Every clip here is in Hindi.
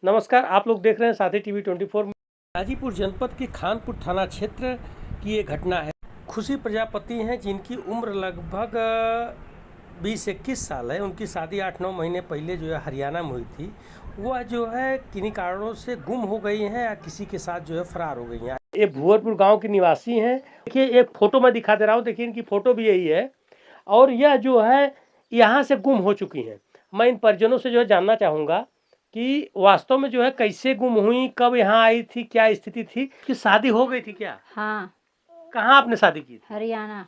नमस्कार, आप लोग देख रहे हैं साथी टीवी 24। गाजीपुर जनपद के खानपुर थाना क्षेत्र की ये घटना है। खुशी प्रजापति हैं जिनकी उम्र लगभग 20-21 साल है। उनकी शादी 8-9 महीने पहले जो है हरियाणा में हुई थी। वह जो है किन्हीं कारणों से गुम हो गई हैं या किसी के साथ जो है फरार हो गई हैं। ये भुवरपुर गाँव के निवासी हैं। देखिए एक फ़ोटो मैं दिखा दे रहा हूँ, देखिए इनकी फ़ोटो भी यही है और यह जो है यहाँ से गुम हो चुकी हैं। मैं इन परिजनों से जो है जानना चाहूँगा कि वास्तव में जो है कैसे गुम हुई, कब यहाँ आई थी, क्या स्थिति थी, कि शादी हो गई थी क्या? हाँ। कहाँ आपने शादी की थी? हरियाणा।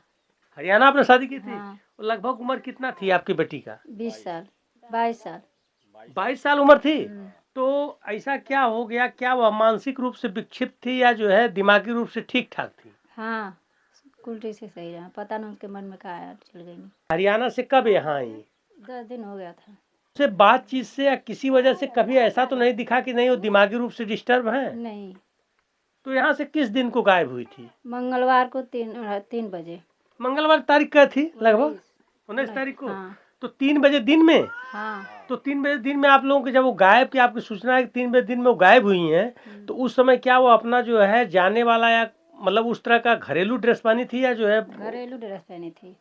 हरियाणा आपने शादी की थी? हाँ। लगभग उम्र कितना थी आपकी बेटी का? 20 साल 22 साल। 22 साल उम्र थी। तो ऐसा क्या हो गया, क्या वह मानसिक रूप से विक्षिप्त थी या जो है दिमागी रूप से ठीक ठाक थी? हाँ, उल्टी से सही रहा, पता नहीं उसके मन में क्या आया, चल गई नहीं। हरियाणा से कब यहाँ आई? 10 दिन हो गया था। से बातचीत से या किसी वजह से कभी ऐसा तो नहीं दिखा कि नहीं वो दिमागी रूप से डिस्टर्ब है? नहीं। तो यहाँ से किस दिन को गायब हुई थी? मंगलवार को 3 बजे। मंगलवार तारीख क्या थी? लगभग 19 तारीख को। हाँ। तो 3 बजे दिन में? हाँ। तो 3 बजे दिन में आप लोगों के जब वो गायब की आपकी सूचना है कि 3 बजे दिन में वो गायब हुई हैं, तो उस समय क्या वो अपना जो है जाने वाला या मतलब उस तरह का घरेलू ड्रेस पहनी थी या जो है घरेलू ड्रेस पहनी थी,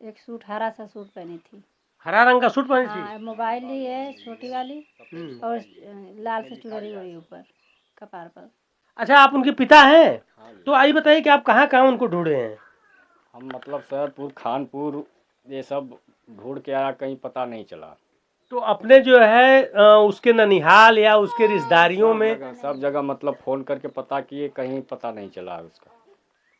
एक सूट, हरा सा सूट पहनी थी। हरा रंग का सूट पहनी थी? हाँ, मोबाइल ली है छोटी वाली और लाल से चुनरी ओढ़ी ऊपर कपार पर। अच्छा, आप उनके पिता हैं? तो आइए बताइए कि आप कहाँ कहाँ उनको ढूंढे हैं? हम मतलब शहरपुर, खानपुर ये सब ढूंढ के आया, कहीं पता नहीं चला। तो अपने जो है उसके ननिहाल या उसके रिश्तेदारियों में सब जगह मतलब फ़ोन करके पता किए, कहीं पता नहीं चला उसका।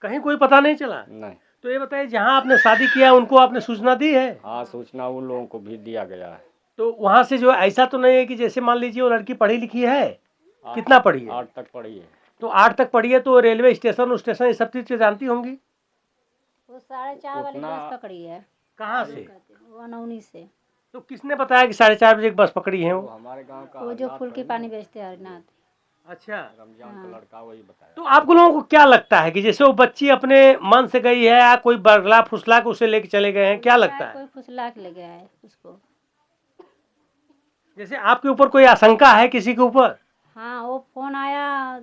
कहीं कोई पता नहीं चला? नहीं। तो ये बताइए जहाँ आपने शादी किया उनको आपने सूचना दी है? हाँ, सूचना उन लोगों को भी दिया गया है। तो वहाँ से जो है ऐसा तो नहीं है कि जैसे मान लीजिए वो लड़की पढ़ी लिखी है? कितना पढ़ी है? 8 तक पढ़ी है। तो 8 तक पढ़ी है तो रेलवे स्टेशन स्टेशन ये सब चीज़ जानती होंगी? वो 4:30 वाली बस पकड़ी है। कहाँ से? वनौनी से। तो किसने बताया कि 4:30 बजे की बस पकड़ी है वो वो? हमारे गांव का वो जो फूल की पानी बेचते हैं हरनाथ। अच्छा। रमजान का लड़का वही बताया। तो आप लोगों को क्या लगता है कि जैसे वो बच्ची अपने मन से गई है या कोई बगला फुसला के उसे लेके चले गए हैं, क्या लगता है? कोई फुसला के ले गया है उसको। जैसे आपके ऊपर कोई आशंका है किसी के ऊपर? हाँ, वो फोन आया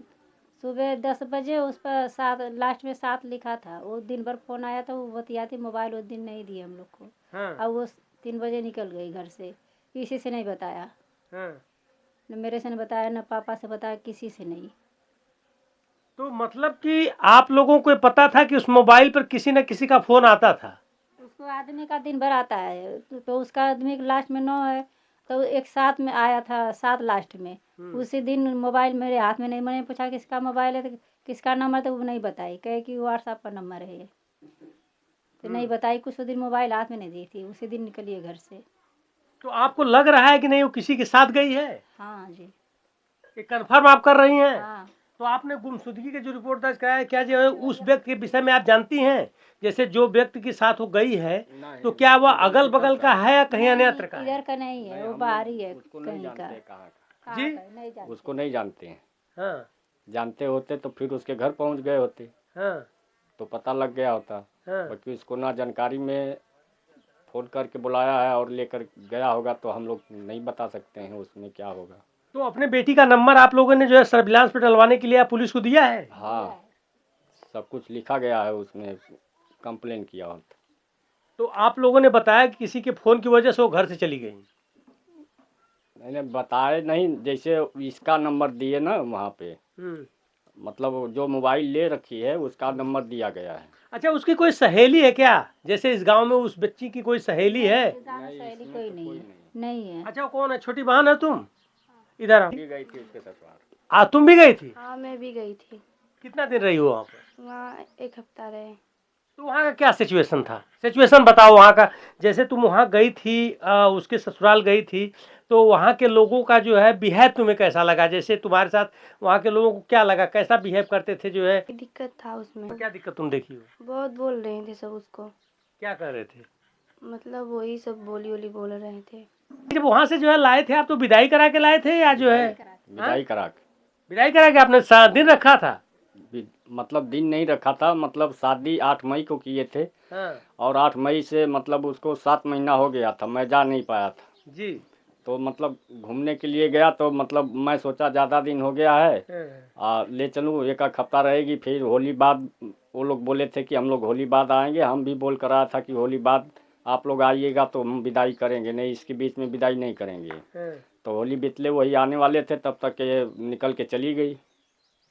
सुबह 10 बजे, उस पर 7 लास्ट में 7 लिखा था। वो दिन भर फोन आया था, वो बतियाती, मोबाइल उस दिन नहीं दिए हम लोग को। हाँ। अब वो 3 बजे निकल गई घर से, किसी से नहीं बताया। हाँ। न मेरे से नहीं बताया, न पापा से बताया, किसी से नहीं। तो मतलब कि आप लोगों को पता था कि उस मोबाइल पर किसी न किसी का फोन आता था? उसको आदमी का दिन भर आता है, तो उसका आदमी लास्ट में 9 है, तो एक 7 में आया था, 7 लास्ट में। उसी दिन मोबाइल मेरे हाथ में नहीं, मैंने पूछा किसका मोबाइल है, तो किसका नंबर, तो वो नहीं बताई, कहे कि व्हाट्सएप का नंबर है ये। तो नहीं बताई, कुछ दिन मोबाइल हाथ में नहीं दी थी, उसी दिन निकलिए घर से। तो आपको लग रहा है कि नहीं वो किसी के साथ गई है? हाँ जी। ये कंफर्म आप कर रही हैं? हाँ। तो आपने गुमशुदगी के जो रिपोर्ट दर्ज कराया है, क्या जो है उस व्यक्ति के विषय में आप जानती हैं? जैसे जो व्यक्ति के साथ वो गई है, तो क्या वह अगल बगल का है या कहीं अन्यत्र का है? इधर का नहीं है, वो बाहरी है उसको नहीं कहीं का। जानते कहाँ का। जी? नहीं जानते। उसको नहीं जानते हैं। हाँ। जानते होते तो फिर उसके घर पहुंच गए होते, हाँ। तो पता लग गया होता। हाँ। बाकी उसको ना जानकारी में फ़ोन करके बुलाया है और लेकर गया होगा, तो हम लोग नहीं बता सकते हैं उसमें क्या होगा। तो अपने बेटी का नंबर आप लोगों ने जो है सर्विलांस पे डलवाने के लिए पुलिस को दिया है? हाँ, सब कुछ लिखा गया है उसमें, कंप्लेन किया होता। तो आप लोगों ने बताया कि किसी के फोन की वजह से वो घर से चली गई? मैंने बताए नहीं, जैसे इसका नंबर दिए ना वहाँ पे, मतलब जो मोबाइल ले रखी है उसका नंबर दिया गया है। अच्छा, उसकी कोई सहेली है क्या? जैसे इस गांव में उस बच्ची की कोई सहेली है? सहेली कोई नहीं है। नहीं है। अच्छा, वो कौन है? छोटी बहन है तुम? इधर आओ। गई थी उसके ससुराल। तुम भी गई थी? हाँ, मैं भी गई थी। कितना दिन रही हो वहाँ पर? वहाँ 1 हफ्ता रहे। तो वहाँ का क्या सिचुएशन था? सिचुएशन बताओ वहाँ का। जैसे तुम वहाँ गई थी, उसके ससुराल गई थी, तो वहाँ के लोगों का जो है बिहेव तुम्हें कैसा लगा? जैसे तुम्हारे साथ वहाँ के लोगों को क्या लगा, कैसा बिहेव करते थे जो है? दिक्कत था उसमें। क्या दिक्कत तुम देखी हो? बहुत बोल रहे थे सब उसको। क्या कर रहे थे? मतलब वही सब बोली वोली बोल रहे थे। जब वहाँ से जो है लाए थे आप, तो विदाई करा के लाए थे या जो है? विदाई करा के। विदाई करा के आपने दिन रखा था? मतलब दिन नहीं रखा था, मतलब शादी 8 मई को किए थे। हाँ। और 8 मई से मतलब उसको 7 महीना हो गया था, मैं जा नहीं पाया था। जी। तो मतलब घूमने के लिए गया, तो मतलब मैं सोचा ज़्यादा दिन हो गया है, ले चलूँ, एक आध हफ्ता रहेगी, फिर होली बाद वो लोग बोले थे कि हम लोग होली बाद आएंगे। हम भी बोल कर आया था कि होली बाद आप लोग आइएगा तो हम विदाई करेंगे, नहीं इसके बीच में विदाई नहीं करेंगे। तो होली बीतले वही आने वाले थे, तब तक ये निकल के चली गई।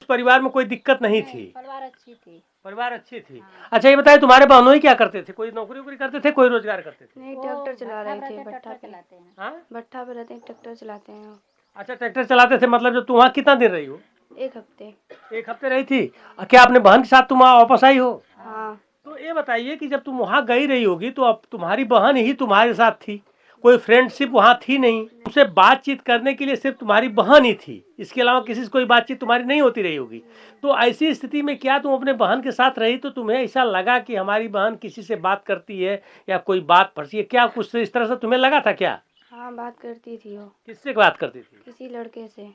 परिवार में कोई दिक्कत नहीं थी? परिवार अच्छी थी। परिवार अच्छी थी। अच्छा ये बताइए, तुम्हारे बहनोई क्या करते थे? कोई नौकरी वोकरी करते थे, कोई रोजगार करते थे? नहीं, ट्रैक्टर चला रहे थे, भट्ठा पे चलाते हैं। हाँ, भट्ठा पे रहते हैं, ट्रैक्टर चलाते हैं। अच्छा ट्रैक्टर चलाते थे। मतलब जब तुम वहाँ कितना दिन रही हो? 1 हफ्ते। 1 हफ्ते रही थी। क्या अपने बहन के साथ तुम वहाँ वापस आई हो? हाँ। तो ये बताइए कि जब तुम वहाँ गई रही होगी तो अब तुम्हारी बहन ही तुम्हारे साथ थी, कोई फ्रेंडशिप वहाँ थी नहीं, उनसे बातचीत करने के लिए सिर्फ तुम्हारी बहन ही थी, इसके अलावा किसी से कोई बातचीत तुम्हारी नहीं होती रही होगी। तो ऐसी स्थिति में क्या तुम अपने बहन के साथ रही तो तुम्हें ऐसा लगा कि हमारी बहन किसी से बात करती है या कोई बात पड़ती है, क्या कुछ इस तरह से तुम्हें लगा था क्या? हाँ, बात करती थी वो। किससे बात करती थी? किसी लड़के से।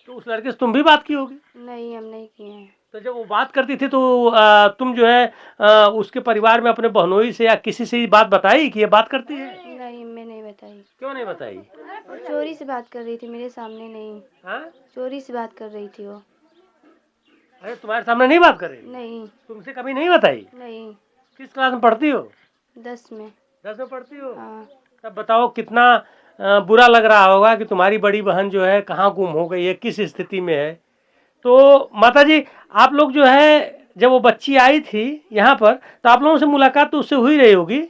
तो उस लड़के से तुम भी बात की होगी? नहीं, हम नहीं किए हैं। तो जब वो बात करती थी तो तुम जो है उसके परिवार में अपने बहनोई से या किसी से ये बात बताई कि ये बात करती है? नहीं, मैं नहीं बताई। क्यों नहीं बताई? वो चोरी से बात कर रही थी, मेरे सामने नहीं। हाँ, चोरी से बात कर रही थी वो। अरे तुम्हारे सामने नहीं बात कर रही? नहीं। तुमसे कभी नहीं बताई? नहीं। किस क्लास में पढ़ती हो? 10 में। 10 में पढ़ती हो? हाँ। तब बताओ कितना बुरा लग रहा होगा कि तुम्हारी बड़ी बहन जो है कहाँ गुम हो गई है, किस स्थिति में है। तो माता जी, आप लोग जो है जब वो बच्ची आई थी यहाँ पर तो आप लोगों से मुलाकात तो उससे हुई रही होगी,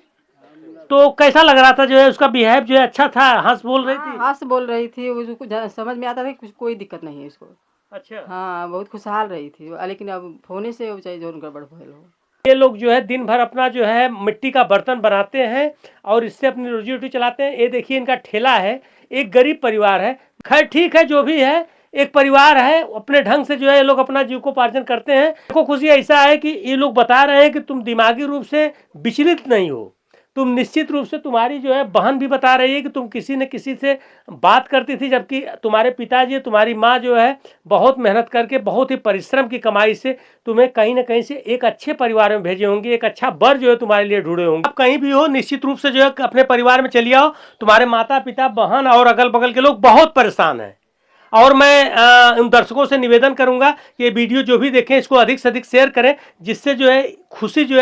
तो कैसा लग रहा था? जो है उसका बिहेव जो है अच्छा था, हंस बोल रही थी? हाँ, बोल रही थी, उसको समझ में आता था, कुछ कोई दिक्कत नहीं है इसको। अच्छा। हाँ, बहुत खुशहाल रही थी, लेकिन अब फोने से चाहे जो गड़बड़ भइल हो। ये लोग जो है दिन भर अपना जो है मिट्टी का बर्तन बनाते हैं और इससे अपनी रोजी रोटी चलाते हैं। ये देखिए इनका ठेला है, एक गरीब परिवार है। खैर ठीक है, जो भी है, एक परिवार है, अपने ढंग से जो है ये लोग अपना जीविकोपार्जन करते हैं। देखो खुशी ऐसा है कि ये लोग बता रहे हैं कि तुम दिमागी रूप से विचलित नहीं हो, तुम निश्चित रूप से, तुम्हारी जो है बहन भी बता रही है कि तुम किसी न किसी से बात करती थी, जबकि तुम्हारे पिताजी, तुम्हारी माँ जो है बहुत मेहनत करके, बहुत ही परिश्रम की कमाई से तुम्हें कहीं ना कहीं से एक अच्छे परिवार में भेजे होंगे, एक अच्छा बर जो है तुम्हारे लिए ढूंढे होंगे। आप कहीं भी हो, निश्चित रूप से जो है अपने परिवार में चली आओ। तुम्हारे माता पिता, बहन और अगल बगल के लोग बहुत परेशान हैं। और मैं उन दर्शकों से निवेदन करूंगा कि ये वीडियो जो भी देखें इसको अधिक से अधिक शेयर करें, जिससे जो है खुशी जो है